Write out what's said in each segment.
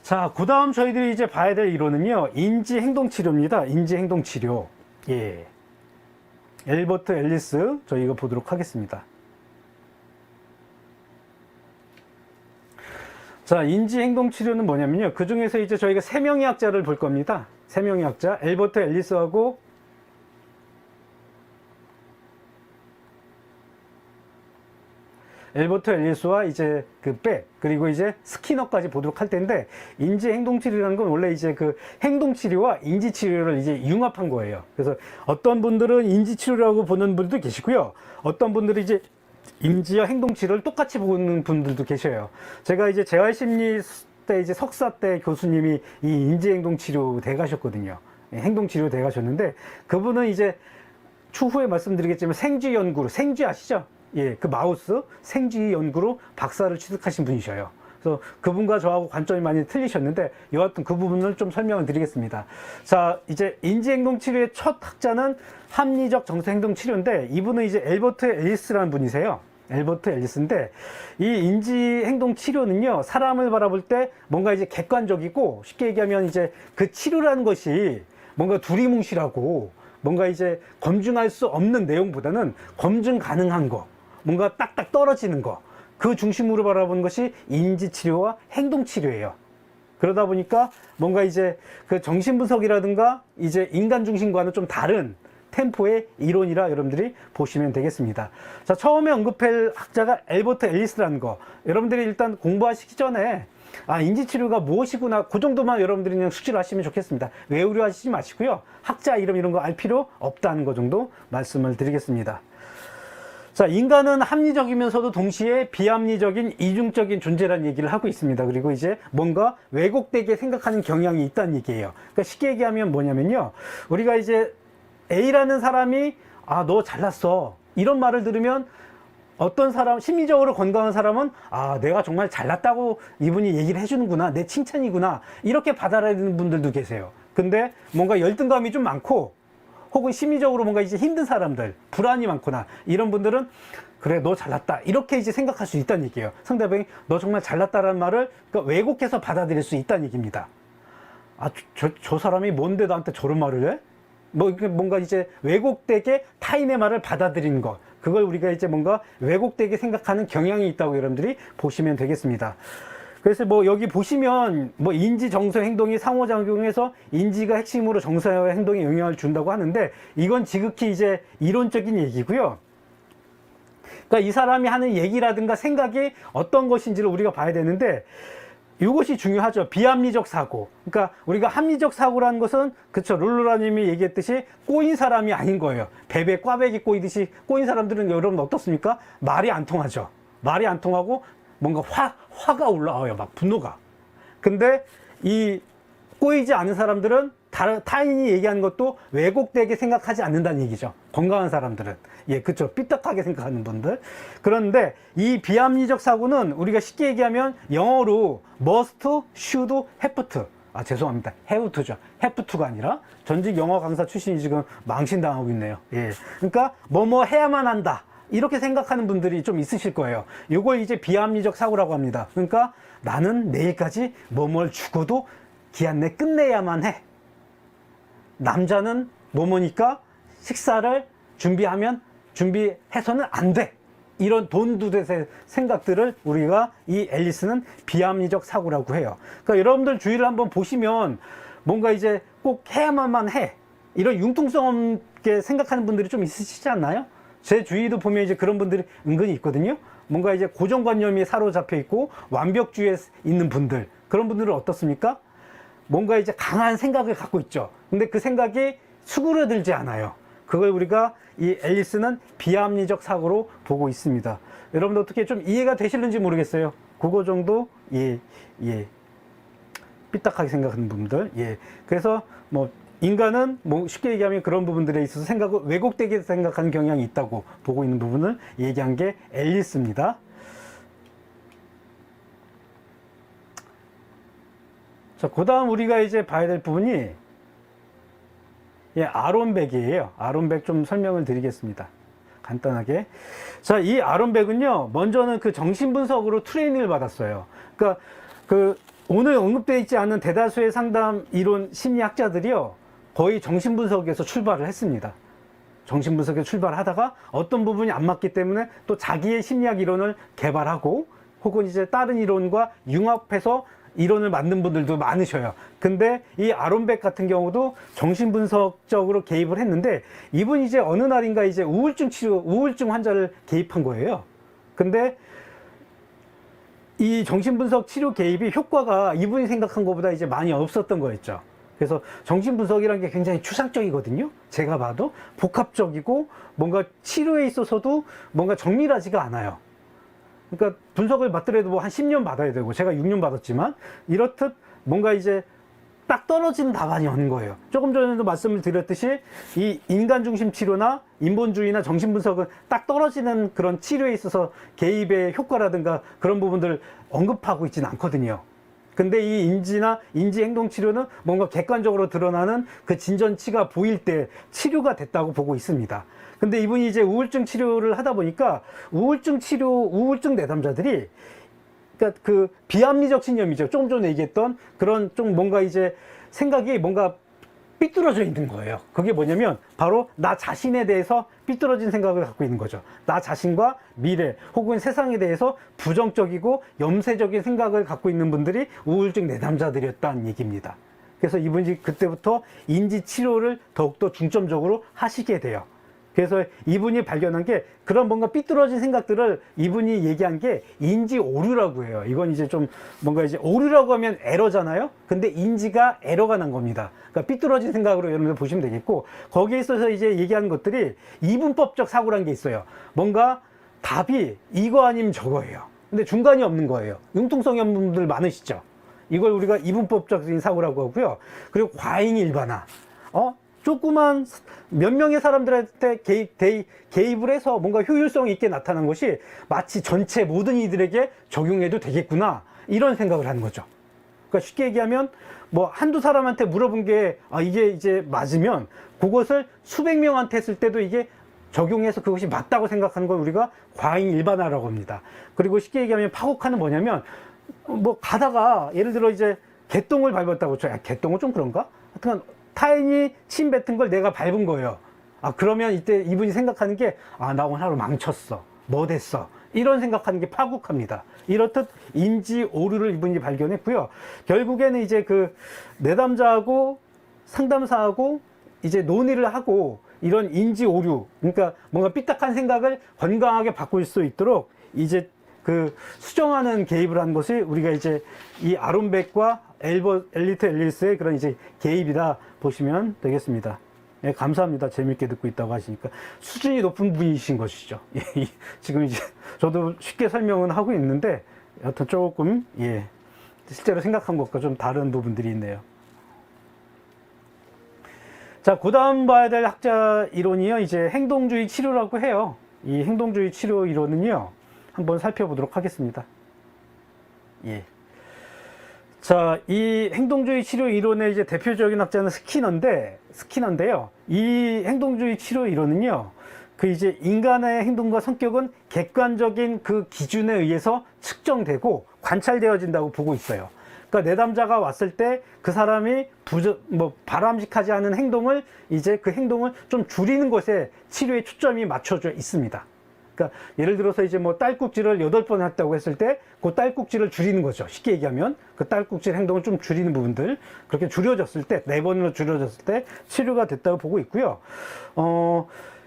자, 그 다음 저희들이 이제 봐야 될 이론은요, 인지행동치료입니다. 인지행동치료. 예. 엘버트 앨리스, 저희 이거 보도록 하겠습니다. 자, 인지행동치료는 뭐냐면요, 그 중에서 이제 저희가 세 명의 학자를 볼 겁니다. 세 명의 학자, 엘버트 앨리스하고 엘버트 앨리스와 이제 그리고 이제 스키너까지 보도록 할 텐데, 인지행동치료라는 건 원래 이제 그 행동치료와 인지치료를 이제 융합한 거예요. 그래서 어떤 분들은 인지치료라고 보는 분들도 계시고요. 어떤 분들이 이제 인지와 행동치료를 똑같이 보는 분들도 계셔요. 제가 이제 재활심리 때 이제 석사 때 교수님이 이 인지행동치료 대 가셨거든요. 행동치료 대 가셨는데, 그분은 이제 추후에 말씀드리겠지만 생쥐 연구로, 생쥐 아시죠? 예, 그 마우스 생쥐 연구로 박사를 취득하신 분이셔요. 그래서 그분과 저하고 관점이 많이 틀리셨는데, 여하튼 그 부분을 좀 설명을 드리겠습니다. 자, 이제 인지행동치료의 첫 학자는 합리적 정서행동치료인데, 이분은 이제 엘버트 앨리스라는 분이세요. 엘버트 앨리스인데, 이 인지행동치료는요, 사람을 바라볼 때 뭔가 이제 객관적이고, 쉽게 얘기하면 이제 그 치료라는 것이 뭔가 두리뭉실하고, 뭔가 이제 검증할 수 없는 내용보다는 검증 가능한 거, 뭔가 딱딱 떨어지는 거, 그 중심으로 바라보는 것이 인지치료와 행동치료예요. 그러다 보니까 뭔가 이제 그 정신분석이라든가 이제 인간 중심과는 좀 다른 템포의 이론이라 여러분들이 보시면 되겠습니다. 자, 처음에 언급할 학자가 엘버트 앨리스라는 거, 여러분들이 일단 공부하시기 전에 인지치료가 무엇이구나, 그 정도만 여러분들이 그냥 숙지를 하시면 좋겠습니다. 외우려 하시지 마시고요, 학자 이름 이런 거 알 필요 없다는 거 정도 말씀을 드리겠습니다. 자, 인간은 합리적이면서도 동시에 비합리적인 이중적인 존재라는 얘기를 하고 있습니다. 그리고 이제 뭔가 왜곡되게 생각하는 경향이 있다는 얘기예요. 그러니까 쉽게 얘기하면 뭐냐면요, 우리가 이제 A라는 사람이 너 잘났어, 이런 말을 들으면 어떤 사람, 심리적으로 건강한 사람은 내가 정말 잘났다고 이분이 얘기를 해주는구나, 내 칭찬이구나, 이렇게 받아들이는 분들도 계세요. 근데 뭔가 열등감이 좀 많고, 혹은 심리적으로 뭔가 이제 힘든 사람들, 불안이 많거나 이런 분들은 그래, 너 잘났다, 이렇게 이제 생각할 수 있다는 얘기예요. 상대방이 너 정말 잘났다라는 말을 그러니까 왜곡해서 받아들일 수 있다는 얘기입니다. 저 사람이 뭔데 나한테 저런 말을 해? 뭔가 이제 왜곡되게 타인의 말을 받아들이는 것, 그걸 우리가 이제 뭔가 왜곡되게 생각하는 경향이 있다고 여러분들이 보시면 되겠습니다. 그래서 여기 보시면 인지, 정서, 행동이 상호작용해서 인지가 핵심으로 정서와 행동에 영향을 준다고 하는데, 이건 지극히 이제 이론적인 얘기고요. 그러니까 이 사람이 하는 얘기라든가 생각이 어떤 것인지를 우리가 봐야 되는데, 이것이 중요하죠. 비합리적 사고. 그러니까 우리가 합리적 사고라는 것은, 그쵸, 룰루라님이 얘기했듯이 꼬인 사람이 아닌 거예요. 배에 꽈배기 꼬이듯이 꼬인 사람들은 여러분 어떻습니까? 말이 안 통하죠. 말이 안 통하고 뭔가 화가 올라와요. 막 분노가. 근데 이 꼬이지 않은 사람들은 타인이 얘기하는 것도 왜곡되게 생각하지 않는다는 얘기죠. 건강한 사람들은. 예, 그쵸. 삐딱하게 생각하는 분들. 그런데 이 비합리적 사고는 우리가 쉽게 얘기하면 영어로 must, should, have to. 죄송합니다. have to죠. have to가 아니라, 전직 영어 강사 출신이 지금 망신당하고 있네요. 예. 그러니까 뭐뭐 해야만 한다, 이렇게 생각하는 분들이 좀 있으실 거예요. 이걸 이제 비합리적 사고라고 합니다. 그러니까 나는 내일까지 뭐뭘 죽어도 기한 내 끝내야만 해. 남자는 뭐뭐니까 식사를 준비해서는 안 돼. 이런 돈두대의 생각들을 우리가 이 앨리스는 비합리적 사고라고 해요. 그러니까 여러분들 주위를 한번 보시면 뭔가 이제 꼭 해야만 해, 이런 융통성 없게 생각하는 분들이 좀 있으시지 않나요? 제 주위도 보면 이제 그런 분들이 은근히 있거든요. 뭔가 이제 고정관념이 사로잡혀 있고 완벽주의에 있는 분들, 그런 분들은 어떻습니까? 뭔가 이제 강한 생각을 갖고 있죠. 근데 그 생각이 수그러들지 않아요. 그걸 우리가 이 앨리스는 비합리적 사고로 보고 있습니다. 여러분들 어떻게 좀 이해가 되실는지 모르겠어요. 그거 정도, 예. 삐딱하게 생각하는 분들, 예. 그래서 인간은 쉽게 얘기하면 그런 부분들에 있어서 생각을 왜곡되게 생각하는 경향이 있다고 보고 있는 부분을 얘기한 게 앨리스입니다. 자, 그 다음 우리가 이제 봐야 될 부분이 아론백이에요. 아론백 좀 설명을 드리겠습니다. 간단하게. 자, 이 아론백은요, 먼저는 그 정신분석으로 트레이닝을 받았어요. 그러니까 오늘 언급되어 있지 않은 대다수의 상담 이론 심리학자들이요, 거의 정신분석에서 출발을 했습니다. 정신분석에서 출발하다가 어떤 부분이 안 맞기 때문에 또 자기의 심리학 이론을 개발하고 혹은 이제 다른 이론과 융합해서 이론을 만든 분들도 많으셔요. 근데 이 아론백 같은 경우도 정신분석적으로 개입을 했는데, 이분이 이제 어느 날인가 이제 우울증 환자를 개입한 거예요. 근데 이 정신분석 치료 개입이 효과가 이분이 생각한 것보다 이제 많이 없었던 거였죠. 그래서 정신분석이라는 게 굉장히 추상적이거든요. 제가 봐도 복합적이고 뭔가 치료에 있어서도 뭔가 정밀하지가 않아요. 그러니까 분석을 받더라도 뭐 한 10년 받아야 되고, 제가 6년 받았지만 이렇듯 뭔가 이제 딱 떨어지는 답안이 없는 거예요. 조금 전에도 말씀을 드렸듯이 이 인간 중심 치료나 인본주의나 정신분석은 딱 떨어지는 그런 치료에 있어서 개입의 효과라든가 그런 부분들을 언급하고 있지는 않거든요. 근데 이 인지나 인지행동치료는 뭔가 객관적으로 드러나는 그 진전치가 보일 때 치료가 됐다고 보고 있습니다. 근데 이분이 이제 우울증 치료를 하다 보니까 우울증 내담자들이, 그러니까 그 비합리적 신념이죠. 조금 전에 얘기했던 그런 좀 뭔가 이제 생각이 뭔가 삐뚤어져 있는 거예요. 그게 뭐냐면 바로 나 자신에 대해서 삐뚤어진 생각을 갖고 있는 거죠. 나 자신과 미래 혹은 세상에 대해서 부정적이고 염세적인 생각을 갖고 있는 분들이 우울증 내담자들이었다는 얘기입니다. 그래서 이분이 그때부터 인지 치료를 더욱더 중점적으로 하시게 돼요. 그래서 이분이 발견한 게 그런 뭔가 삐뚤어진 생각들을 이분이 얘기한 게 인지 오류라고 해요. 이건 이제 좀 뭔가 이제 오류라고 하면 에러잖아요. 근데 인지가 에러가 난 겁니다. 그러니까 삐뚤어진 생각으로 여러분들 보시면 되겠고, 거기에 있어서 이제 얘기하는 것들이 이분법적 사고라는 게 있어요. 뭔가 답이 이거 아니면 저거예요. 근데 중간이 없는 거예요. 융통성이 없는 분들 많으시죠. 이걸 우리가 이분법적인 사고라고 하고요. 그리고 과잉 일반화. 조그만 몇 명의 사람들한테 개입을 해서 뭔가 효율성 있게 나타난 것이 마치 전체 모든 이들에게 적용해도 되겠구나, 이런 생각을 하는 거죠. 그러니까 쉽게 얘기하면 뭐 한두 사람한테 물어본 게 이게 이제 맞으면 그것을 수백 명한테 했을 때도 이게 적용해서 그것이 맞다고 생각하는 걸 우리가 과잉 일반화라고 합니다. 그리고 쉽게 얘기하면 파국화는 뭐냐면, 뭐 가다가 예를 들어 이제 개똥을 밟았다고 쳐. 개똥은 좀 그런가? 하여튼 타인이 침 뱉은 걸 내가 밟은 거예요. 그러면 이때 이분이 생각하는 게, 나 오늘 하루 망쳤어. 뭐 됐어. 이런 생각하는 게 파국합니다. 이렇듯 인지 오류를 이분이 발견했고요. 결국에는 이제 그 내담자하고 상담사하고 이제 논의를 하고 이런 인지 오류, 그러니까 뭔가 삐딱한 생각을 건강하게 바꿀 수 있도록 이제 그 수정하는 개입을 한 것이 우리가 이제 이 아론백과 엘리트 앨리스의 그런 이제 개입이다 보시면 되겠습니다. 예, 감사합니다. 재밌게 듣고 있다고 하시니까 수준이 높은 분이신 것이죠. 예, 지금 이제 저도 쉽게 설명은 하고 있는데 여튼 조금 실제로 생각한 것과 좀 다른 부분들이 있네요. 자, 그 다음 봐야 될 학자 이론이요, 이제 행동주의 치료라고 해요. 이 행동주의 치료 이론은요, 한번 살펴보도록 하겠습니다. 자, 이 행동주의 치료 이론의 이제 대표적인 학자는 스키너인데요. 이 행동주의 치료 이론은요, 그 이제 인간의 행동과 성격은 객관적인 그 기준에 의해서 측정되고 관찰되어진다고 보고 있어요. 그러니까 내담자가 왔을 때 그 사람이 바람직하지 않은 행동을 이제 그 행동을 좀 줄이는 것에 치료의 초점이 맞춰져 있습니다. 그러니까 예를 들어서 이제 뭐 딸꾹질을 8번 했다고 했을 때 그 딸꾹질을 줄이는 거죠. 쉽게 얘기하면 그 딸꾹질 행동을 좀 줄이는 부분들, 그렇게 줄여졌을 때 4번으로 줄여졌을 때 치료가 됐다고 보고 있고요.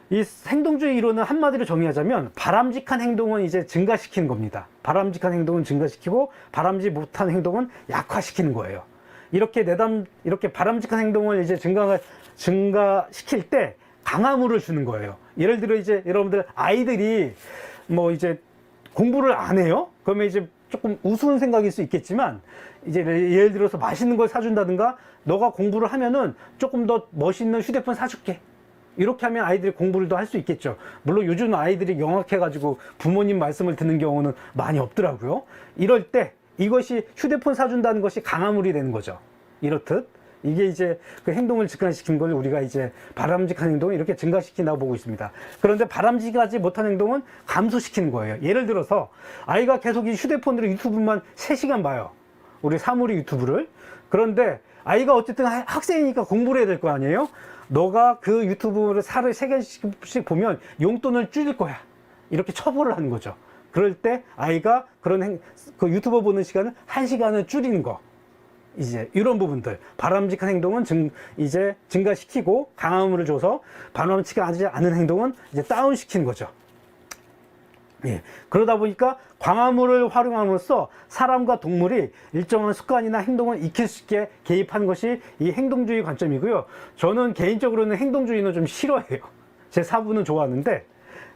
이 행동주의 이론은 한마디로 정의하자면 바람직한 행동은 이제 증가시키는 겁니다. 바람직한 행동은 증가시키고 바람직지 못한 행동은 약화시키는 거예요. 이렇게 바람직한 행동을 이제 증가시킬 때 강화물을 주는 거예요. 예를 들어 이제 여러분들 아이들이 뭐 이제 공부를 안 해요? 그러면 이제 조금 우스운 생각일 수 있겠지만, 이제 예를 들어서 맛있는 걸 사준다든가, 너가 공부를 하면은 조금 더 멋있는 휴대폰 사줄게. 이렇게 하면 아이들이 공부를 더 할 수 있겠죠. 물론 요즘 아이들이 영악해가지고 부모님 말씀을 듣는 경우는 많이 없더라고요. 이럴 때 이것이 휴대폰 사준다는 것이 강화물이 되는 거죠. 이렇듯 이게 이제 그 행동을 증가시킨 걸 우리가 이제 바람직한 행동을 이렇게 증가시킨다고 보고 있습니다. 그런데 바람직하지 못한 행동은 감소시키는 거예요. 예를 들어서 아이가 계속 이 휴대폰으로 유튜브만 3시간 봐요. 우리 사물이 유튜브를. 그런데 아이가 어쨌든 학생이니까 공부를 해야 될 거 아니에요? 너가 그 유튜브를 살을 3개씩 보면 용돈을 줄일 거야. 이렇게 처벌을 하는 거죠. 그럴 때 아이가 그 유튜버 보는 시간을 1시간을 줄이는 거. 이제 이런 부분들, 바람직한 행동은 이제 증가시키고 강화물을 줘서 바람직하지 않은 행동은 이제 다운시키는 거죠. 예. 그러다 보니까 광화물을 활용함으로써 사람과 동물이 일정한 습관이나 행동을 익힐 수 있게 개입하는 것이 이 행동주의 관점이고요. 저는 개인적으로는 행동주의는 좀 싫어해요. 제 사부는 좋아하는데,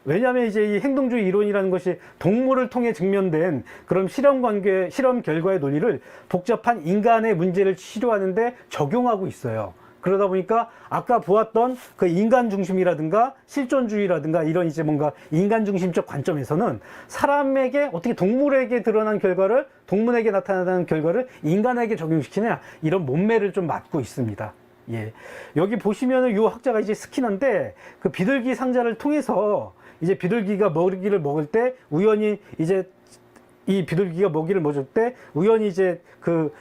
왜냐하면 이제 이 행동주의 이론이라는 것이 동물을 통해 증명된 그런 실험 결과의 논리를 복잡한 인간의 문제를 치료하는데 적용하고 있어요. 그러다 보니까 아까 보았던 그 인간 중심이라든가 실존주의라든가 이런 이제 뭔가 인간 중심적 관점에서는 사람에게 어떻게 동물에게 드러난 결과를, 동물에게 나타나는 결과를 인간에게 적용시키냐, 이런 몸매를 좀 맡고 있습니다. 예. 여기 보시면은 이 학자가 이제 스키너인데, 그 비둘기 상자를 통해서 이제 비둘기가 먹이를 먹을 때 우연히 이제 이 비둘기가 먹이를 먹을 때 우연히 이제 그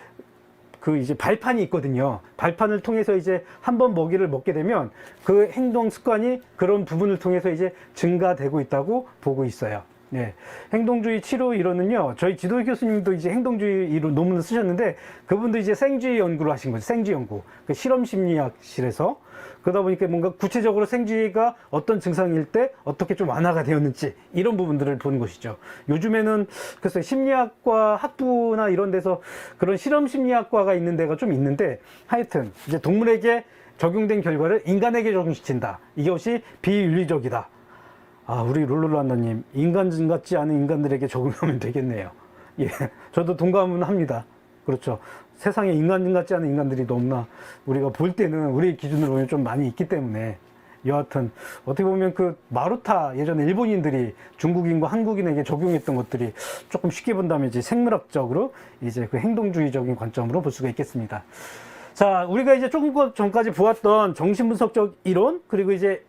이제 발판이 있거든요. 발판을 통해서 이제 한번 먹이를 먹게 되면 그 행동 습관이 그런 부분을 통해서 이제 증가되고 있다고 보고 있어요. 네. 행동주의 치료 이론은요, 저희 지도 교수님도 이제 행동주의 이론 논문을 쓰셨는데, 그분도 이제 생쥐 연구를 하신 거죠. 생쥐 연구. 그 실험심리학실에서. 그러다 보니까 뭔가 구체적으로 생쥐가 어떤 증상일 때 어떻게 좀 완화가 되었는지, 이런 부분들을 보는 것이죠. 요즘에는 글쎄 심리학과 학부나 이런 데서 그런 실험심리학과가 있는 데가 좀 있는데, 하여튼 이제 동물에게 적용된 결과를 인간에게 적용시킨다. 이것이 비윤리적이다. 아, 우리 룰루란다님, 인간 같지 않은 인간들에게 적용하면 되겠네요. 예, 저도 동감은 합니다. 그렇죠. 세상에 인간 같지 않은 인간들이 너무나 우리가 볼 때는 우리 기준으로 보면 좀 많이 있기 때문에, 여하튼 어떻게 보면 그 마루타, 예전에 일본인들이 중국인과 한국인에게 적용했던 것들이 조금 쉽게 본다면 이제 생물학적으로 이제 그 행동주의적인 관점으로 볼 수가 있겠습니다. 자, 우리가 이제 조금 전까지 보았던 정신분석적 이론, 그리고 이제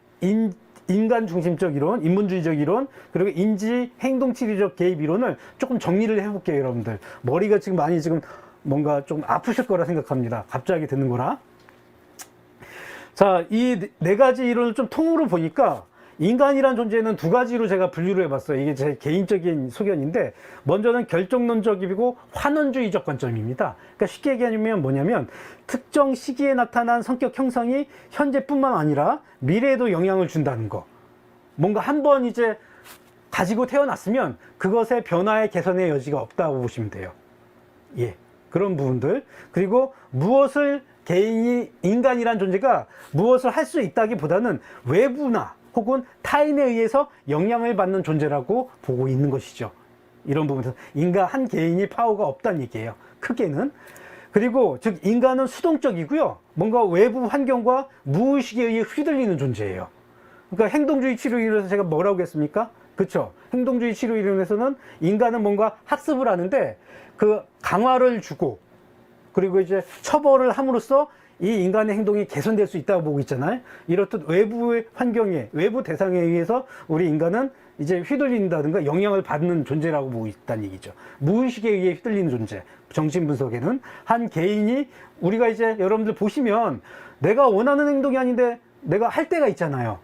인간 중심적 이론, 인문주의적 이론, 그리고 인지 행동치료적 개입 이론을 조금 정리를 해볼게요, 여러분들. 머리가 지금 많이 지금 뭔가 좀 아프실 거라 생각합니다. 갑자기 듣는 거라. 자, 이 네 가지 이론을 좀 통으로 보니까 인간이란 존재는 두 가지로 제가 분류를 해봤어요. 이게 제 개인적인 소견인데, 먼저는 결정론적이고 환원주의적 관점입니다. 그러니까 쉽게 얘기하면 뭐냐면, 특정 시기에 나타난 성격 형성이 현재뿐만 아니라 미래에도 영향을 준다는 거. 뭔가 한번 이제 가지고 태어났으면 그것의 변화의 개선의 여지가 없다고 보시면 돼요. 예, 그런 부분들. 그리고 무엇을 개인이, 인간이란 존재가 무엇을 할 수 있다기보다는 외부나 혹은 타인에 의해서 영향을 받는 존재라고 보고 있는 것이죠. 이런 부분에서 인간 한 개인이 파워가 없다는 얘기예요, 크게는. 그리고 즉 인간은 수동적이고요, 뭔가 외부 환경과 무의식에 의해 휘둘리는 존재예요. 그러니까 행동주의 치료 이론에서 제가 뭐라고 했습니까? 그렇죠. 행동주의 치료 이론에서는 인간은 뭔가 학습을 하는데, 그 강화를 주고 그리고 이제 처벌을 함으로써 이 인간의 행동이 개선될 수 있다고 보고 있잖아요. 이렇듯 외부의 환경에, 외부 대상에 의해서 우리 인간은 이제 휘둘린다든가 영향을 받는 존재라고 보고 있다는 얘기죠. 무의식에 의해 휘둘리는 존재. 정신분석에는 한 개인이, 우리가 이제 여러분들 보시면 내가 원하는 행동이 아닌데 내가 할 때가 있잖아요.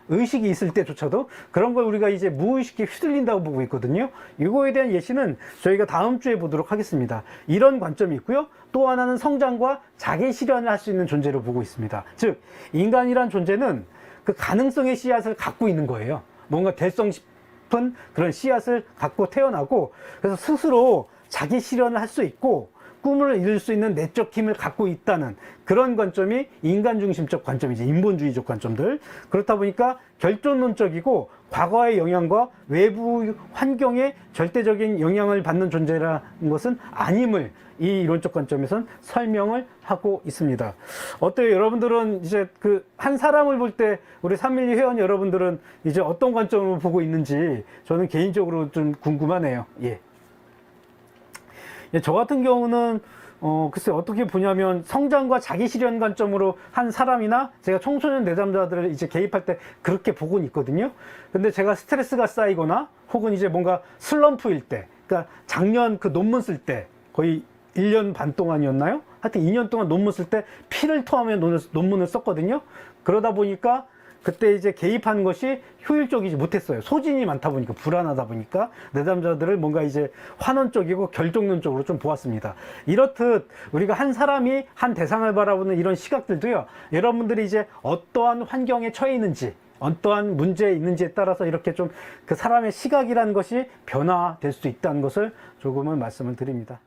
의식이 있을 때조차도 그런 걸 우리가 이제 무의식에 휘둘린다고 보고 있거든요. 이거에 대한 예시는 저희가 다음 주에 보도록 하겠습니다. 이런 관점이 있고요. 또 하나는 성장과 자기 실현을 할 수 있는 존재로 보고 있습니다. 즉, 인간이란 존재는 그 가능성의 씨앗을 갖고 있는 거예요. 뭔가 될성 싶은 그런 씨앗을 갖고 태어나고, 그래서 스스로 자기 실현을 할 수 있고 꿈을 이룰 수 있는 내적 힘을 갖고 있다는 그런 관점이 인간 중심적 관점이지, 인본주의적 관점들. 그렇다 보니까 결정론적이고 과거의 영향과 외부 환경에 절대적인 영향을 받는 존재라는 것은 아님을 이 이론적 관점에서는 설명을 하고 있습니다. 어때요? 여러분들은 이제 그 한 사람을 볼 때 우리 312 회원 여러분들은 이제 어떤 관점으로 보고 있는지 저는 개인적으로 좀 궁금하네요. 예. 저 같은 경우는 글쎄 어떻게 보냐면, 성장과 자기 실현 관점으로 한 사람이나 제가 청소년 내담자들을 이제 개입할 때 그렇게 보고는 있거든요. 근데 제가 스트레스가 쌓이거나 혹은 이제 뭔가 슬럼프일 때, 그러니까 작년 그 논문 쓸 때 거의 1년 반 동안이었나요? 하여튼 2년 동안 논문 쓸 때 피를 토하며 논문을 썼거든요. 그러다 보니까 그때 이제 개입한 것이 효율적이지 못했어요. 소진이 많다 보니까, 불안하다 보니까 내담자들을 뭔가 이제 환원 쪽이고 결정론 쪽으로 좀 보았습니다. 이렇듯 우리가 한 사람이 한 대상을 바라보는 이런 시각들도요, 여러분들이 이제 어떠한 환경에 처해 있는지, 어떠한 문제에 있는지에 따라서 이렇게 좀 그 사람의 시각이라는 것이 변화될 수 있다는 것을 조금은 말씀을 드립니다.